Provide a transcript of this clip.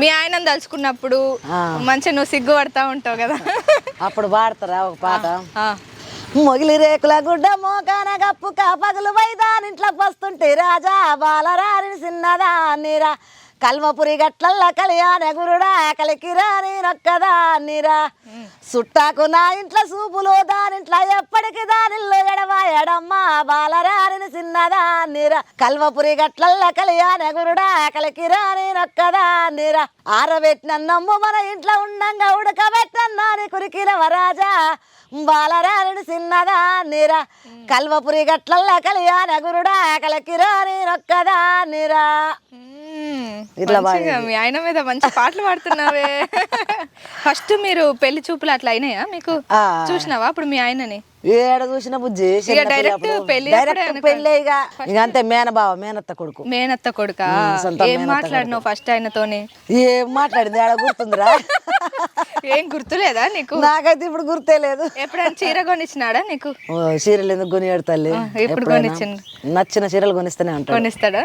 మీ ఆయనను తలుచుకున్నప్పుడు మంచిగా నువ్వు సిగ్గుపడతా ఉంటావు కదా, అప్పుడు పాడతారా ఒక పాట? ఆ. మొగిలి రేకుల గుడ్డ మోకాన గప్పు కాపగులు వైదానింట్లో వస్తుంటే రాజా బాలరాని చిన్నదా నీరా కల్మపురి గట్లల్ల కళ్యాణ గురుడా కలికిరాని నొక్కదా నీరా సుట్టాకు నా ఇంట్లో సూపులు దానింట్లో ఎప్పటికి దానిల్లో ఎడమ బాలరాని చిన్నదా నీరా కల్మపురి గట్లల్ల కళ్యాణ గురుడా కలికిరాని నొక్కదా నీరా ఆరబెట్టిన నమ్ము మన ఇంట్లో ఉండంగా ఉడకబెట్టన్నా నీ కురికిన వరాజా బాలరాని చిన్నదా నీరా కల్వపురి గట్లల్ల కళ్యాణ గురుడా కలకిరాని నొక్కదా నీరా. మంచిగా మీ ఆయన మీద మంచి పాటలు పాడుతున్నావే. ఫస్ట్ మీరు పెళ్లి చూపులు అట్లా అయినాయా మీకు? చూసినావా అప్పుడు మీ ఆయనని? ఏడ చూసిన బుజ్జి డైరెక్ట్ పెళ్లి పెళ్ళే ఇక అంతే. మేనత్త కొడుకు. మేనత్త కొడుకా? ఏం మాట్లాడినావు ఫస్ట్ ఆయనతోని? ఏం మాట్లాడింది ఆడ గుర్తుందిరా? ఏం గుర్తులేదా నీకు? నాకైతే ఇప్పుడు గుర్తే లేదు. ఎప్పుడైనా చీర కొనిచ్చినాడా నీకు? చీరలు ఎందుకు కొని తల్లి? ఎప్పుడు కొనిచ్చిండు? నచ్చిన చీరలు కొనిస్తూనే ఉంటాడు. కొనిస్తాడా?